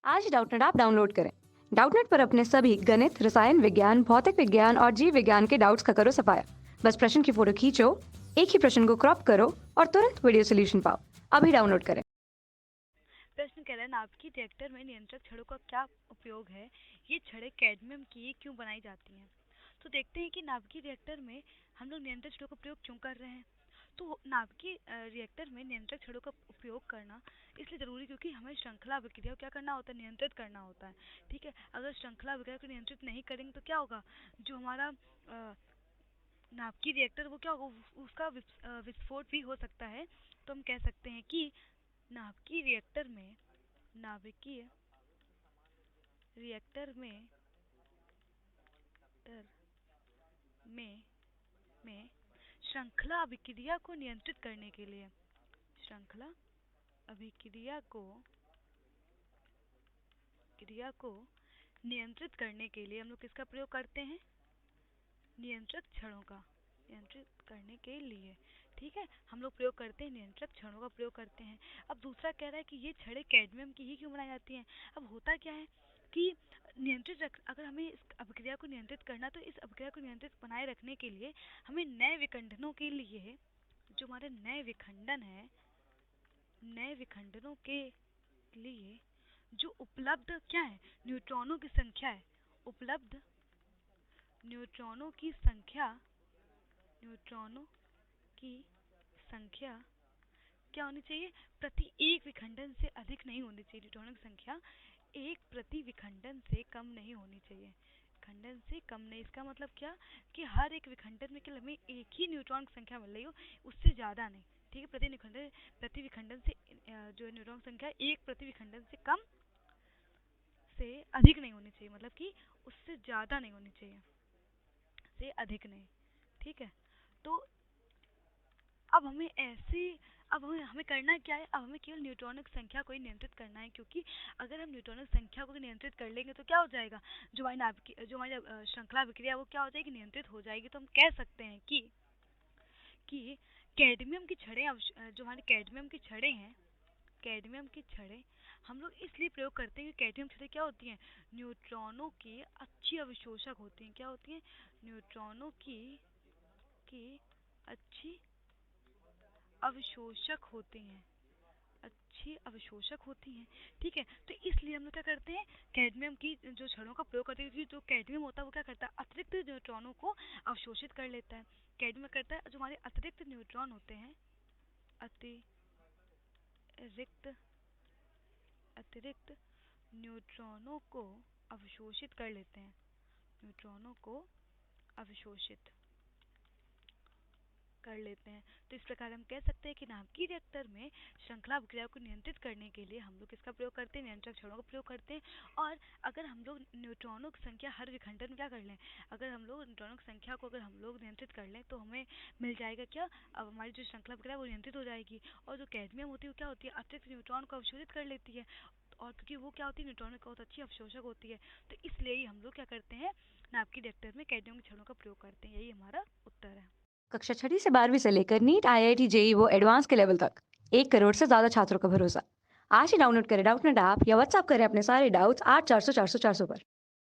आज ही Doubtnut app download करें। Doubtnut पर अपने सभी गणित, रसायन विज्ञान, भौतिक विज्ञान और जीव विज्ञान के डाउट्स का करो सफाया। बस प्रश्न की फोटो खींचो, एक ही प्रश्न को क्रॉप करो और तुरंत वीडियो सोल्यूशन पाओ। अभी डाउनलोड करें। प्रश्न कह रहा है नाभिकीय रिएक्टर में नियंत्रक छड़ों का क्या उपयोग है। ये छड़ें कैडमियम की क्यों बनाई जाती हैं। तो देखते हैं कि नाभिकीय रिएक्टर में हम लोग नियंत्रक छड़ों का प्रयोग क्यों कर रहे हैं। तो नाभिकीय रिएक्टर में नियंत्रक छड़ों का उपयोग करना इसलिए ज़रूरी क्योंकि हमें श्रृंखला अभिक्रिया को क्या करना होता है, नियंत्रित करना होता है। ठीक है, अगर श्रृंखला अभिक्रिया को नियंत्रित नहीं करेंगे तो क्या होगा, जो हमारा नाभिकीय रिएक्टर वो क्या होगा, उसका विस्फोट भी हो सकता है। तो हम कह सकते हैं कि नाभिकीय रिएक्टर में नाभिकीय रिएक्टर टर में में श्रृंखला अभिक्रिया को नियंत्रित करने के लिए श्रृंखला अभिक्रिया को नियंत्रित करने के लिए हम लोग किसका प्रयोग करते हैं, नियंत्रक छड़ों का नियंत्रित करने के लिए। ठीक है, हम लोग प्रयोग करते हैं, नियंत्रक छड़ों का प्रयोग करते हैं। अब दूसरा कह रहा है कि ये छड़ें कैडमियम की ही क्यों बनाई जाती हैं। अब होता क्या है कि अगर हमें इस अभिक्रिया को नियंत्रित करना, तो इस अभिक्रिया को नियंत्रित बनाए रखने के लिए हमें नए विखंडनों के लिए, जो हमारे नए विखंडन है, नए विखंडनों के लिए जो उपलब्ध क्या है, न्यूट्रॉनों की संख्या है, उपलब्ध न्यूट्रॉनों की संख्या न्यूट्रॉनों की संख्या क्या होनी चाहिए, प्रति एक विखंडन से अधिक नहीं होनी चाहिए। न्यूट्रॉनों की संख्या एक प्रति विखंडन से कम नहीं होनी चाहिए। विखंडन से कम नहीं, इसका मतलब क्या कि हर एक विखंडन में केवल हमें एक ही न्यूट्रॉन की संख्या मिल रही हो, उससे ज़्यादा नहीं। ठीक है, प्रति विखंडन से जो न्यूट्रॉन की संख्या एक प्रति विखंडन से कम से अधिक नहीं होनी चाहिए, मतलब कि उससे ज़्यादा नहीं होनी चाहिए, से अधिक नहीं। ठीक है, तो अब हमें करना क्या है, अब हमें केवल न्यूट्रॉनों की संख्या को ही नियंत्रित करना है। क्योंकि अगर हम न्यूट्रॉनों की संख्या को नियंत्रित कर लेंगे तो क्या हो जाएगा, जो हमारी श्रृंखला अभिक्रिया वो क्या हो जाएगी, नियंत्रित हो जाएगी। तो हम कह सकते हैं कि कैडमियम की छड़ें, जो हमारी कैडमियम की छड़ें हैं, कैडमियम की छड़ें हम लोग इसलिए प्रयोग करते हैं कि कैडमियम छड़ें क्या होती हैं, न्यूट्रॉनों की अच्छी अवशोषक होती हैं। क्या होती हैं, न्यूट्रॉनों की अच्छी अवशोषक होती हैं, अच्छी अवशोषक होती हैं। ठीक है, तो इसलिए हम लोग क्या करते हैं, कैडमियम की जो छड़ों का प्रयोग करते हैं, क्योंकि जो कैडमियम होता है वो क्या करता है, अतिरिक्त न्यूट्रॉनों को अवशोषित कर लेता है। कैडमियम करता है, जो हमारे अतिरिक्त न्यूट्रॉन होते हैं, अतिरिक्त अतिरिक्त न्यूट्रॉनों को अवशोषित कर लेते हैं, न्यूट्रॉनों को अवशोषित कर लेते हैं। तो इस प्रकार हम कह सकते हैं कि नाभिकीय रिएक्टर में श्रृंखला अभिक्रिया को नियंत्रित करने के लिए हम लोग किसका प्रयोग करते हैं, नियंत्रक छड़ों का प्रयोग करते हैं। और अगर हम लोग न्यूट्रॉनों की संख्या हर विखंडन में क्या कर लें, अगर हम लोग न्यूट्रॉनों की संख्या को अगर हम लोग नियंत्रित कर लें तो हमें मिल जाएगा क्या, अब हमारी जो श्रृंखला अभिक्रिया वो नियंत्रित हो जाएगी। और जो कैडमियम होती है वो क्या होती है, अतिरिक्त न्यूट्रॉन को अवशोषित कर लेती है। और क्योंकि वो क्या होती है, न्यूट्रॉन की बहुत अच्छी अवशोषक होती है, तो इसलिए ही हम लोग क्या करते हैं, नाभिकीय रिएक्टर में कैडमियम की छड़ों का प्रयोग करते हैं। यही हमारा उत्तर है। कक्षा 6 से 12वीं से लेकर नीट, IIT, जेई वो एडवांस के लेवल तक 1 करोड़ से ज्यादा छात्रों का भरोसा। आज ही डाउनलोड करें डाउटनेट ऐप या व्हाट्सएप करें अपने सारे डाउट्स 8400 400 400 पर।